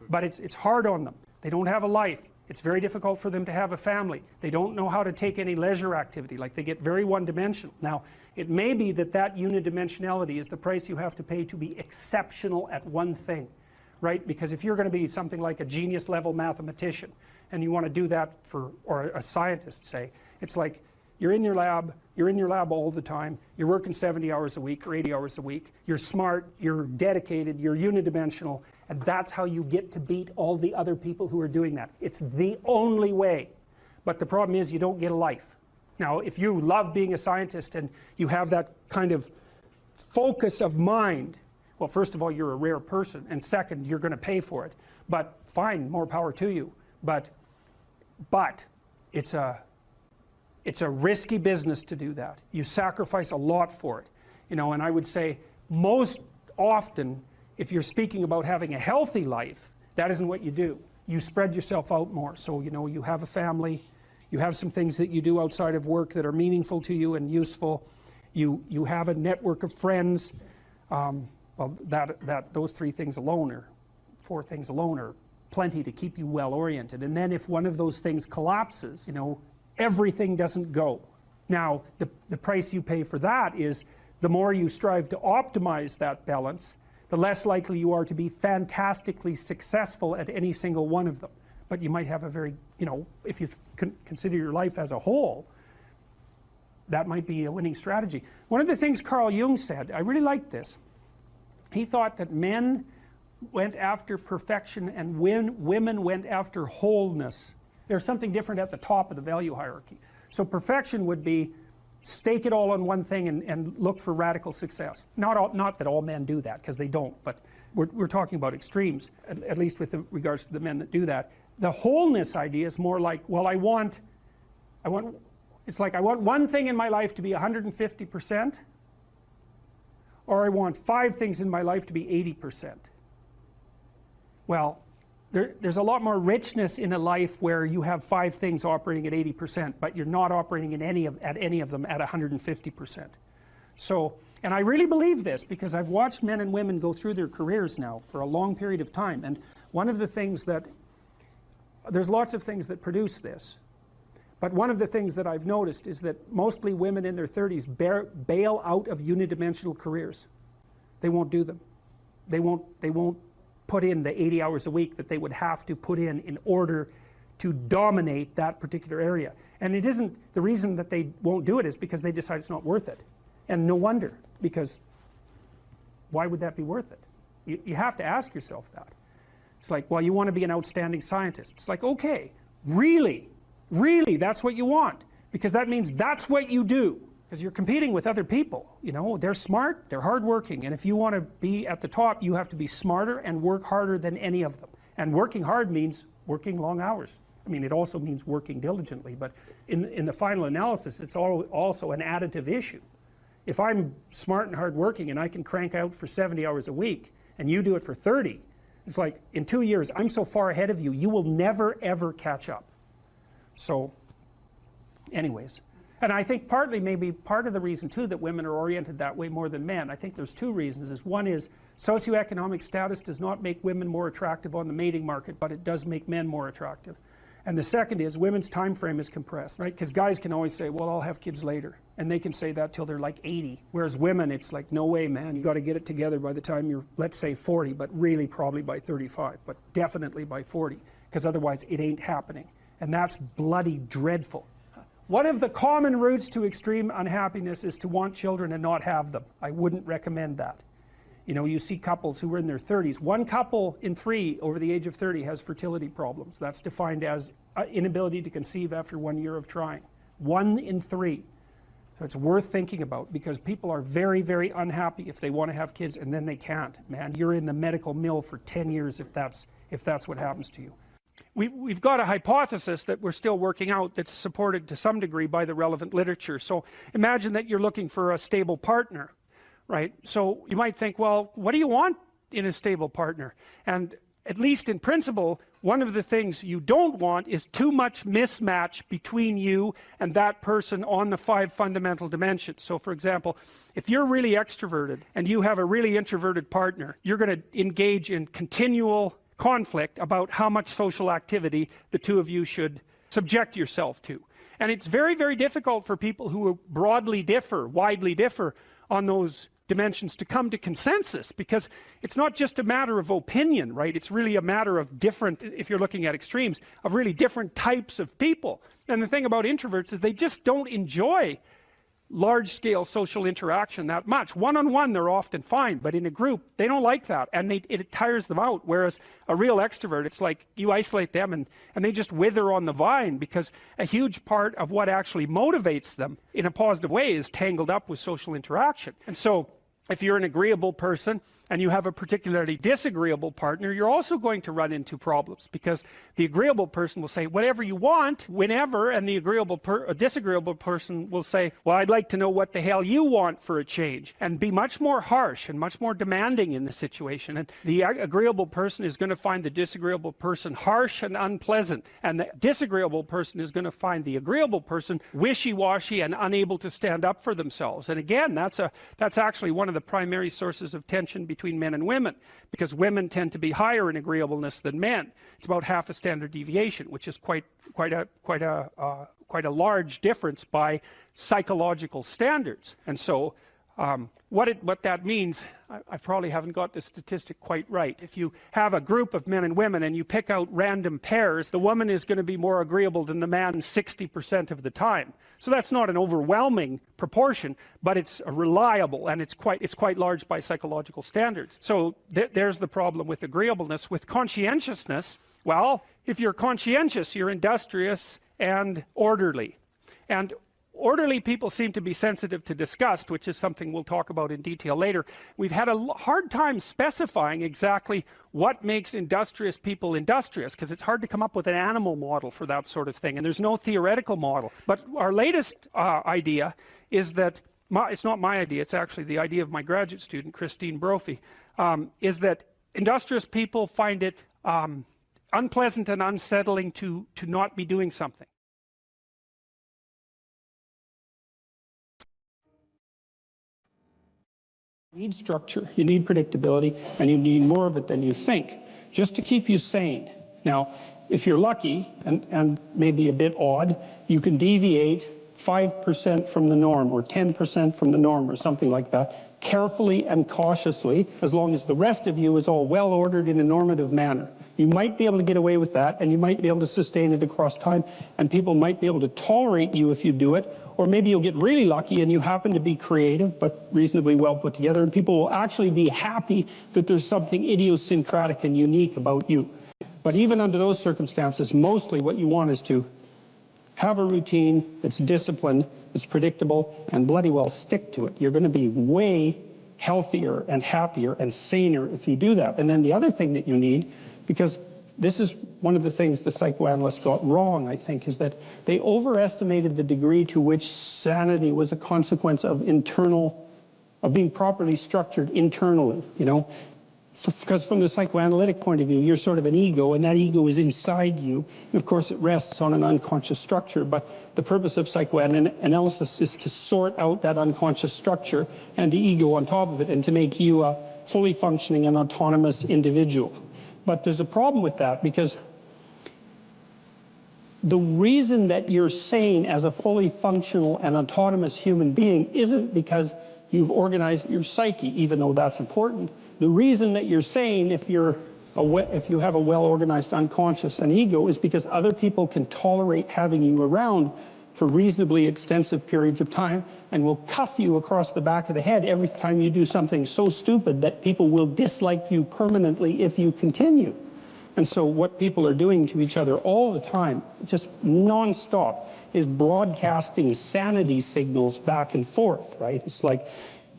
But it's hard on them. They don't have a life. It's very difficult for them to have a family. They don't know how to take any leisure activity. Like, they get very one-dimensional. Now, it may be that that unidimensionality is the price you have to pay to be exceptional at one thing, right? Because if you're going to be something like a genius-level mathematician, and you want to do that or a scientist, say, it's like you're in your lab all the time, you're working 70 hours a week or 80 hours a week, you're smart, you're dedicated, you're unidimensional, and that's how you get to beat all the other people who are doing that. It's the only way. But the problem is you don't get a life. Now, if you love being a scientist and you have that kind of focus of mind, well, first of all, you're a rare person, and second, you're going to pay for it. But fine, more power to you. But it's a risky business to do that. You sacrifice a lot for it. You know, and I would say most often, if you're speaking about having a healthy life, that isn't what you do. You spread yourself out more. So, you know, you have a family, you have some things that you do outside of work that are meaningful to you and useful. You have a network of friends. Well, those 3 things alone, or 4 things alone, are plenty to keep you well oriented. And then if one of those things collapses, you know, everything doesn't go. Now, the price you pay for that is the more you strive to optimize that balance, the less likely you are to be fantastically successful at any single one of them. But you might have a very, you know, if you consider your life as a whole, that might be a winning strategy. One of the things Carl Jung said, I really liked this. He thought that men went after perfection and women went after wholeness. There's something different at the top of the value hierarchy. So perfection would be stake it all on one thing and look for radical success. Not that all men do that, because they don't, but we're talking about extremes, at least with regards to the men that do that. The wholeness idea is more like, well, it's like I want one thing in my life to be 150%, or I want 5 things in my life to be 80%. Well, there's a lot more richness in a life where you have 5 things operating at 80%, but you're not operating at any of them at 150%. So, and I really believe this because I've watched men and women go through their careers now for a long period of time, and one of the things that, there's lots of things that produce this, but one of the things that I've noticed is that mostly women in their 30s bail out of unidimensional careers. They won't do them. They won't put in the 80 hours a week that they would have to put in order to dominate that particular area. And it isn't, the reason that they won't do it is because they decide it's not worth it. And no wonder, because why would that be worth it? You have to ask yourself that. It's like, well, you want to be an outstanding scientist. It's like, okay, really, that's what you want, because that means that's what you do, because you're competing with other people. You know, they're smart, they're hardworking, and if you want to be at the top, you have to be smarter and work harder than any of them. And working hard means working long hours. I mean, it also means working diligently, but in the final analysis, it's also an additive issue. If I'm smart and hardworking and I can crank out for 70 hours a week, and you do it for 30, it's like, in 2 years, I'm so far ahead of you, you will never, ever catch up. So, anyways. And I think partly, maybe part of the reason too that women are oriented that way more than men, I think there's 2 reasons. One is socioeconomic status does not make women more attractive on the mating market, but it does make men more attractive. And the second is women's time frame is compressed, right? Because guys can always say, well, I'll have kids later. And they can say that till they're like 80. Whereas women, it's like, no way, man. You got to get it together by the time you're, let's say 40, but really probably by 35, but definitely by 40, because otherwise it ain't happening. And that's bloody dreadful. One of the common routes to extreme unhappiness is to want children and not have them. I wouldn't recommend that. You know, you see couples who are in their 30s. 1 couple in 3 over the age of 30 has fertility problems. That's defined as inability to conceive after 1 year of trying. 1 in 3. So it's worth thinking about, because people are very, very unhappy if they want to have kids and then they can't. Man, you're in the medical mill for 10 years if that's what happens to you. We've got a hypothesis that we're still working out that's supported to some degree by the relevant literature. So imagine that you're looking for a stable partner, right? So you might think, well, what do you want in a stable partner? And at least in principle, one of the things you don't want is too much mismatch between you and that person on the 5 fundamental dimensions. So for example, if you're really extroverted and you have a really introverted partner, you're going to engage in continual conflict about how much social activity the 2 of you should subject yourself to. And it's very, very difficult for people who widely differ on those dimensions to come to consensus, because it's not just a matter of opinion, right? It's really a matter of different, if you're looking at extremes, of really different types of people. And the thing about introverts is they just don't enjoy large-scale social interaction that much. One-on-one they're often fine, but in a group they don't like that, and it tires them out. Whereas a real extrovert, it's like you isolate them and they just wither on the vine, because a huge part of what actually motivates them in a positive way is tangled up with social interaction. And so if you're an agreeable person and you have a particularly disagreeable partner, you're also going to run into problems, because the agreeable person will say whatever you want, whenever, and the disagreeable person will say, well, I'd like to know what the hell you want for a change, and be much more harsh and much more demanding in the situation. And the agreeable person is going to find the disagreeable person harsh and unpleasant, and the disagreeable person is going to find the agreeable person wishy-washy and unable to stand up for themselves. And again, that's actually one of the primary sources of tension between men and women, because women tend to be higher in agreeableness than men. It's about half a standard deviation, which is quite a large difference by psychological standards. And so What that means, I probably haven't got the statistic quite right. If you have a group of men and women and you pick out random pairs, the woman is going to be more agreeable than the man 60% of the time. So that's not an overwhelming proportion, but it's reliable, and it's quite large by psychological standards. So there's the problem with agreeableness. With conscientiousness, well, if you're conscientious, you're industrious and orderly. And orderly people seem to be sensitive to disgust, which is something we'll talk about in detail later. We've had a hard time specifying exactly what makes industrious people industrious, because it's hard to come up with an animal model for that sort of thing, and there's no theoretical model. But our latest idea is that, it's not my idea, it's actually the idea of my graduate student, Christine Brophy, is that industrious people find it unpleasant and unsettling to not be doing something. You need structure, you need predictability, and you need more of it than you think, just to keep you sane. Now, if you're lucky, and maybe a bit odd, you can deviate 5% from the norm, or 10% from the norm, or something like that, carefully and cautiously, as long as the rest of you is all well ordered in a normative manner. You might be able to get away with that, and you might be able to sustain it across time, and people might be able to tolerate you if you do it. Or maybe you'll get really lucky and you happen to be creative but reasonably well put together, and people will actually be happy that there's something idiosyncratic and unique about you. But even under those circumstances, mostly what you want is to have a routine that's disciplined, that's predictable, and bloody well stick to it. You're going to be way healthier and happier and saner if you do that. And then the other thing that you need, because this is one of the things the psychoanalysts got wrong, I think, is that they overestimated the degree to which sanity was a consequence of being properly structured internally, you know. Because from the psychoanalytic point of view, you're sort of an ego, and that ego is inside you. And of course, it rests on an unconscious structure. But the purpose of psychoanalysis is to sort out that unconscious structure and the ego on top of it, and to make you a fully functioning and autonomous individual. But there's a problem with that, because the reason that you're sane as a fully functional and autonomous human being isn't because you've organized your psyche, even though that's important. The reason that you're sane, if you have a well-organized unconscious and ego, is because other people can tolerate having you around for reasonably extensive periods of time, and will cuff you across the back of the head every time you do something so stupid that people will dislike you permanently if you continue. And so what people are doing to each other all the time, just non-stop, is broadcasting sanity signals back and forth, right? It's like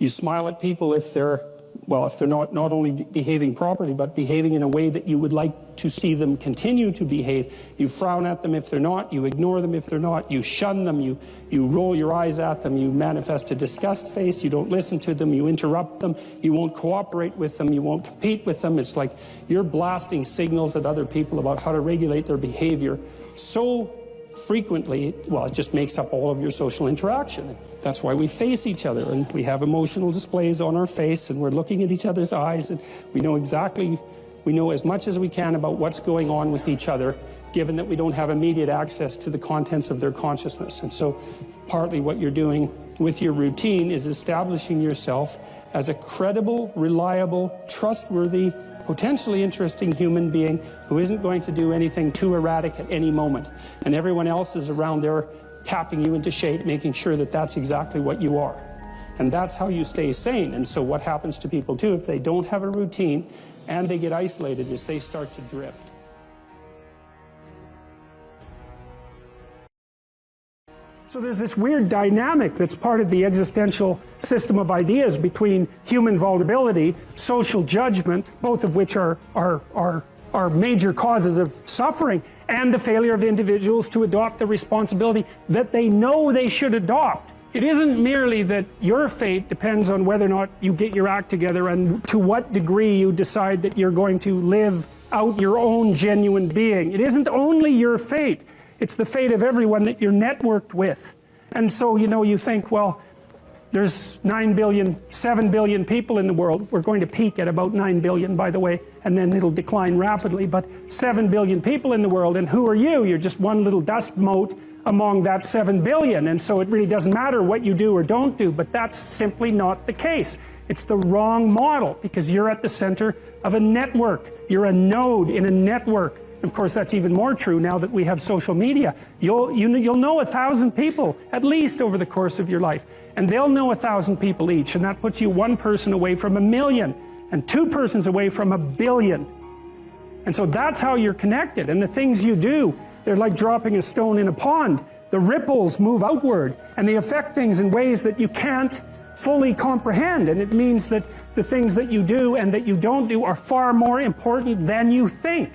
you smile at people if they're not only behaving properly, but behaving in a way that you would like to see them continue to behave. You frown at them if they're not, you ignore them if they're not, you shun them, you roll your eyes at them, you manifest a disgust face, you don't listen to them, you interrupt them, you won't cooperate with them, you won't compete with them. It's like you're blasting signals at other people about how to regulate their behavior so frequently, well, it just makes up all of your social interaction. That's why we face each other, and we have emotional displays on our face, and we're looking at each other's eyes, and we know as much as we can about what's going on with each other, given that we don't have immediate access to the contents of their consciousness. And so partly what you're doing with your routine is establishing yourself as a credible, reliable, trustworthy, potentially interesting human being who isn't going to do anything too erratic at any moment. And everyone else is around there tapping you into shape, making sure that that's exactly what you are. And that's how you stay sane. And so what happens to people too, if they don't have a routine and they get isolated, is they start to drift. So there's this weird dynamic that's part of the existential system of ideas between human vulnerability, social judgment, both of which are major causes of suffering, and the failure of individuals to adopt the responsibility that they know they should adopt. It isn't merely that your fate depends on whether or not you get your act together and to what degree you decide that you're going to live out your own genuine being. It isn't only your fate. It's the fate of everyone that you're networked with. And so, you know, you think, well, there's 9 billion, 7 billion people in the world. We're going to peak at about 9 billion, by the way, and then it'll decline rapidly. But 7 billion people in the world, and who are you? You're just one little dust mote among that 7 billion, and so it really doesn't matter what you do or don't do, but that's simply not the case. It's the wrong model, because you're at the center of a network. You're a node in a network. Of course, that's even more true now that we have social media. You'll know 1,000 people, at least over the course of your life, and they'll know 1,000 people each, and that puts you one person away from 1,000,000, and two persons away from 1,000,000,000. And so that's how you're connected, and the things you do, they're like dropping a stone in a pond. The ripples move outward, and they affect things in ways that you can't fully comprehend, and it means that the things that you do and that you don't do are far more important than you think.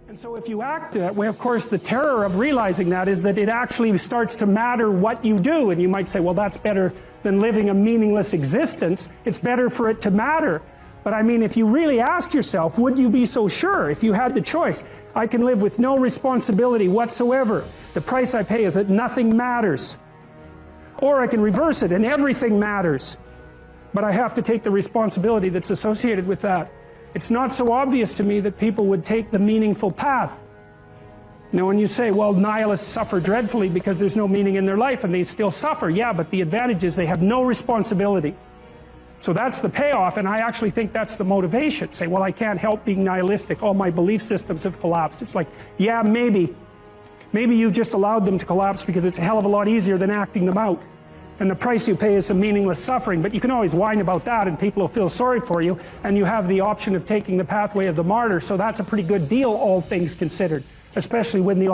And so if you act that way, of course, the terror of realizing that is that it actually starts to matter what you do, and you might say, well, that's better than living a meaningless existence. It's better for it to matter. But I mean, if you really asked yourself, would you be so sure if you had the choice? I can live with no responsibility whatsoever. The price I pay is that nothing matters. Or I can reverse it and everything matters. But I have to take the responsibility that's associated with that. It's not so obvious to me that people would take the meaningful path. You know, when you say, well, nihilists suffer dreadfully because there's no meaning in their life, and they still suffer. Yeah, but the advantage is they have no responsibility. So that's the payoff, and I actually think that's the motivation. Say, well, I can't help being nihilistic. All my belief systems have collapsed. It's like, yeah, maybe. Maybe you've just allowed them to collapse because it's a hell of a lot easier than acting them out. And the price you pay is some meaningless suffering, but you can always whine about that and people will feel sorry for you, and you have the option of taking the pathway of the martyr, so that's a pretty good deal, all things considered, especially when the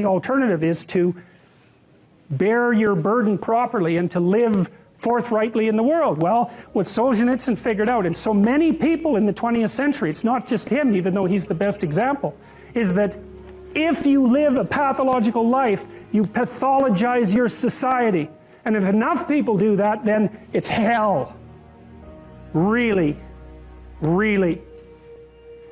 alternative is to bear your burden properly and to live forthrightly in the world. Well, what Solzhenitsyn figured out, and so many people in the 20th century, it's not just him, even though he's the best example, is that if you live a pathological life, you pathologize your society. And if enough people do that, then it's hell. Really, really.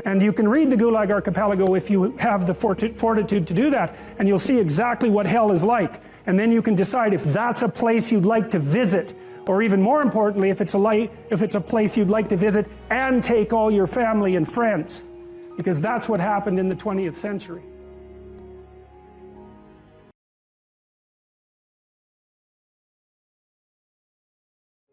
And you can read the Gulag Archipelago if you have the fortitude to do that, and you'll see exactly what hell is like. And then you can decide if that's a place you'd like to visit, or even more importantly, if it's a place you'd like to visit and take all your family and friends. Because that's what happened in the 20th century.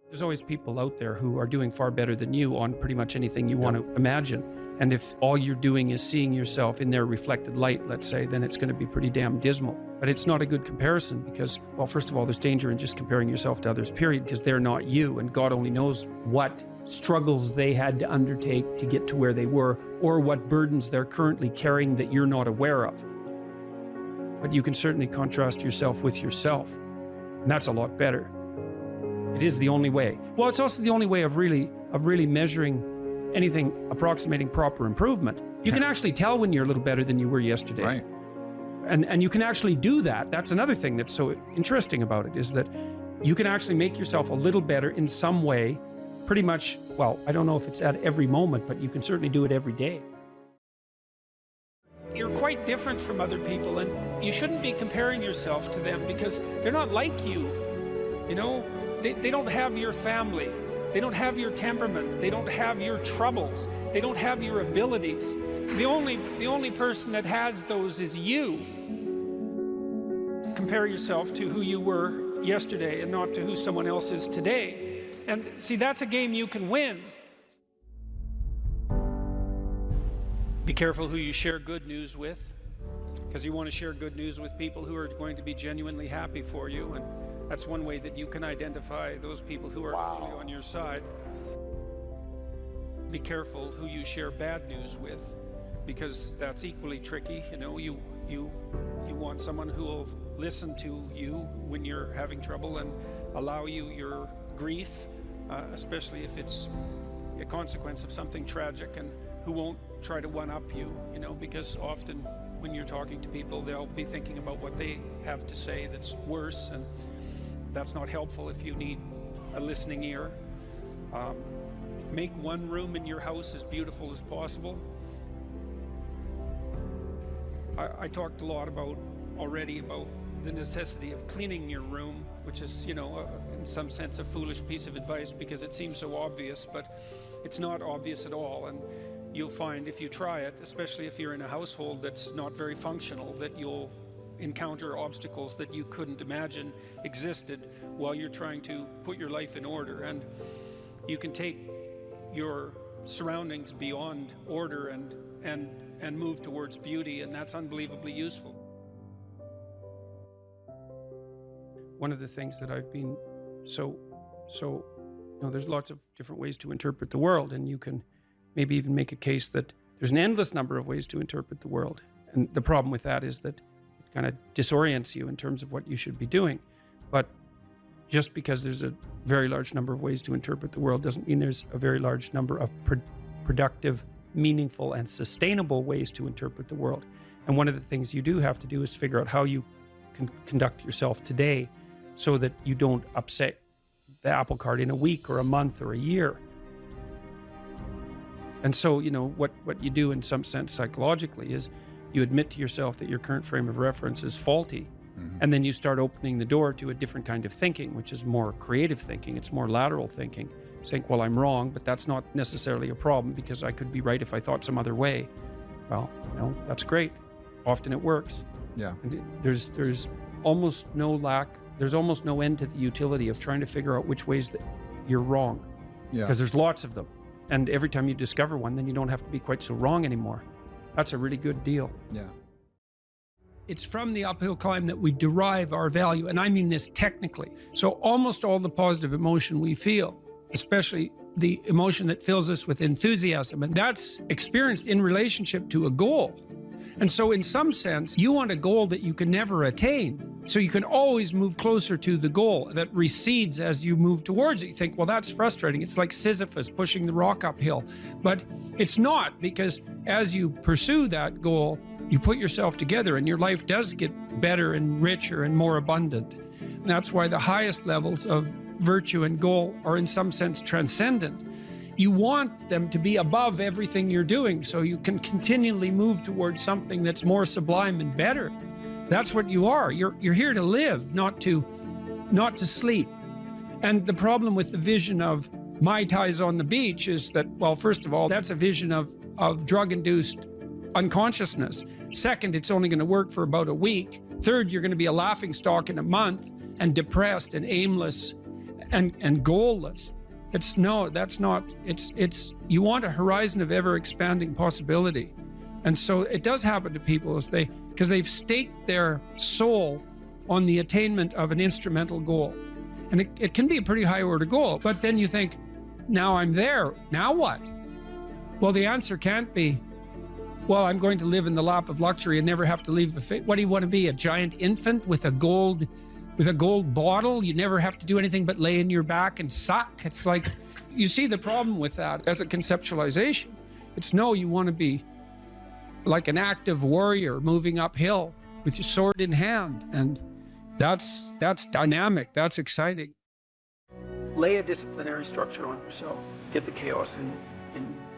There's always people out there who are doing far better than you on pretty much anything you want to imagine. And if all you're doing is seeing yourself in their reflected light, let's say, then it's going to be pretty damn dismal. But it's not a good comparison because, well, first of all, there's danger in just comparing yourself to others, period, because they're not you, and God only knows what struggles they had to undertake to get to where they were, or what burdens they're currently carrying that you're not aware of. But you can certainly contrast yourself with yourself, and that's a lot better. It is the only way. Well, it's also the only way of really measuring anything approximating proper improvement. You can actually tell when you're a little better than you were yesterday. Right. And you can actually do that. That's another thing that's so interesting about it, is that you can actually make yourself a little better in some way, pretty much, well, I don't know if it's at every moment, but you can certainly do it every day. You're quite different from other people, and you shouldn't be comparing yourself to them because they're not like you. You know, they don't have your family. They don't have your temperament. They don't have your troubles. They don't have your abilities. The only person that has those is you. Compare yourself to who you were yesterday and not to who someone else is today. And see, that's a game you can win. Be careful who you share good news with, because you want to share good news with people who are going to be genuinely happy for you, and that's one way that you can identify those people who are truly on your side. Be careful who you share bad news with, because that's equally tricky. You know, you want someone who will listen to you when you're having trouble and allow you your grief, especially if it's a consequence of something tragic, and who won't try to one-up you, you know, because often when you're talking to people, they'll be thinking about what they have to say that's worse, and that's not helpful if you need a listening ear. Make one room in your house as beautiful as possible. I talked a lot already about the necessity of cleaning your room, which is, you know, in some sense a foolish piece of advice because it seems so obvious, but it's not obvious at all. And you'll find if you try it, especially if you're in a household that's not very functional, that you'll encounter obstacles that you couldn't imagine existed while you're trying to put your life in order. And you can take your surroundings beyond order and move towards beauty, and that's unbelievably useful. One of the things that I've been there's lots of different ways to interpret the world, and you can maybe even make a case that there's an endless number of ways to interpret the world. And the problem with that is that it kind of disorients you in terms of what you should be doing. But just because there's a very large number of ways to interpret the world doesn't mean there's a very large number of productive, meaningful, and sustainable ways to interpret the world. And one of the things you do have to do is figure out how you can conduct yourself today so that you don't upset the apple cart in a week or a month or a year. And so, what you do in some sense psychologically is you admit to yourself that your current frame of reference is faulty. Mm-hmm. And then you start opening the door to a different kind of thinking, which is more creative thinking. It's more lateral thinking. Saying, well, I'm wrong, but that's not necessarily a problem because I could be right if I thought some other way. Well, that's great. Often it works. Yeah. And there's almost no end to the utility of trying to figure out which ways that you're wrong. Yeah. Because there's lots of them. And every time you discover one, then you don't have to be quite so wrong anymore. That's a really good deal. Yeah. It's from the uphill climb that we derive our value, and I mean this technically. So almost all the positive emotion we feel, especially the emotion that fills us with enthusiasm, and that's experienced in relationship to a goal. And so in some sense, you want a goal that you can never attain. So you can always move closer to the goal that recedes as you move towards it. You think, well, that's frustrating. It's like Sisyphus pushing the rock uphill. But it's not, because as you pursue that goal, you put yourself together and your life does get better and richer and more abundant. And that's why the highest levels of virtue and goal are in some sense transcendent. You want them to be above everything you're doing so you can continually move towards something that's more sublime and better. That's what you are. You're here to live, not to sleep. And the problem with the vision of Mai Tais on the beach is that, well, first of all, that's a vision of drug-induced unconsciousness. Second, it's only going to work for about a week. Third, you're going to be a laughingstock in a month and depressed and aimless and goalless. You want a horizon of ever expanding possibility. And so it does happen to people because they've staked their soul on the attainment of an instrumental goal. And it can be a pretty high order goal, but then you think, now I'm there, now what? Well, the answer can't be, well, I'm going to live in the lap of luxury and never have to leave the face. What do you want to be, a giant infant with a gold bottle? You never have to do anything but lay in your back and suck. It's like, you see the problem with that as a conceptualization. It's no, you want to be like an active warrior moving uphill with your sword in hand. And that's dynamic, that's exciting. Lay a disciplinary structure on yourself. Get the chaos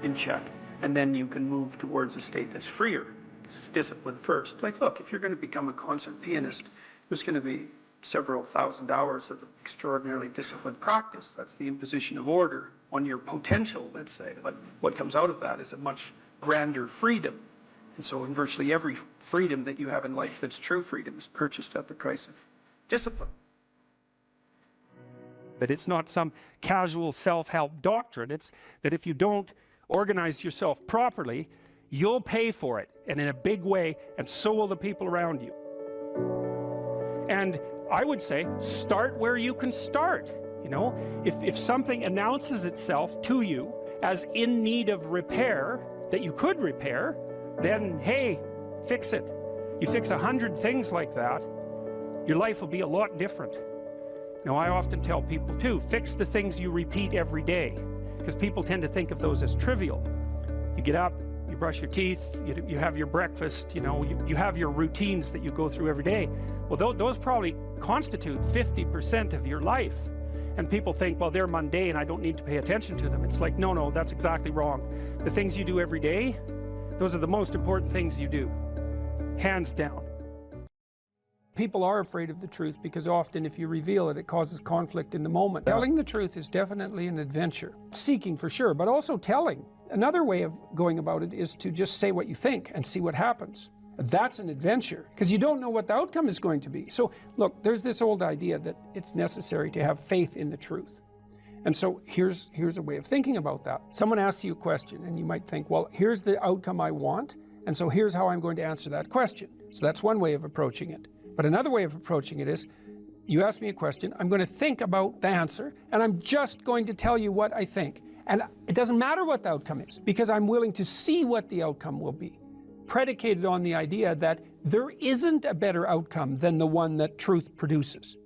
in check. And then you can move towards a state that's freer. It's discipline first. Like, look, if you're going to become a concert pianist, there's going to be several thousand hours of extraordinarily disciplined practice. That's the imposition of order on your potential, let's say. But what comes out of that is a much grander freedom. And so in virtually every freedom that you have in life that's true freedom is purchased at the price of discipline. But it's not some casual self-help doctrine. It's that if you don't organize yourself properly, you'll pay for it, and in a big way, and so will the people around you. And I would say, start where you can start. If something announces itself to you as in need of repair, that you could repair, then hey, fix it. You fix 100 things like that, your life will be a lot different. I often tell people too, fix the things you repeat every day, because people tend to think of those as trivial. You get up, you brush your teeth, you have your breakfast, you have your routines that you go through every day. Well, those probably constitute 50% of your life. And people think, well, they're mundane, I don't need to pay attention to them. It's like, no, that's exactly wrong. The things you do every day, those are the most important things you do, hands down. People are afraid of the truth because often if you reveal it, it causes conflict in the moment. Telling the truth is definitely an adventure. Seeking for sure, but also telling. Another way of going about it is to just say what you think and see what happens. That's an adventure because you don't know what the outcome is going to be. So look, there's this old idea that it's necessary to have faith in the truth. And so here's a way of thinking about that. Someone asks you a question and you might think, well, here's the outcome I want, and so here's how I'm going to answer that question. So that's one way of approaching it. But another way of approaching it is, you ask me a question, I'm going to think about the answer, and I'm just going to tell you what I think. And it doesn't matter what the outcome is, because I'm willing to see what the outcome will be, predicated on the idea that there isn't a better outcome than the one that truth produces.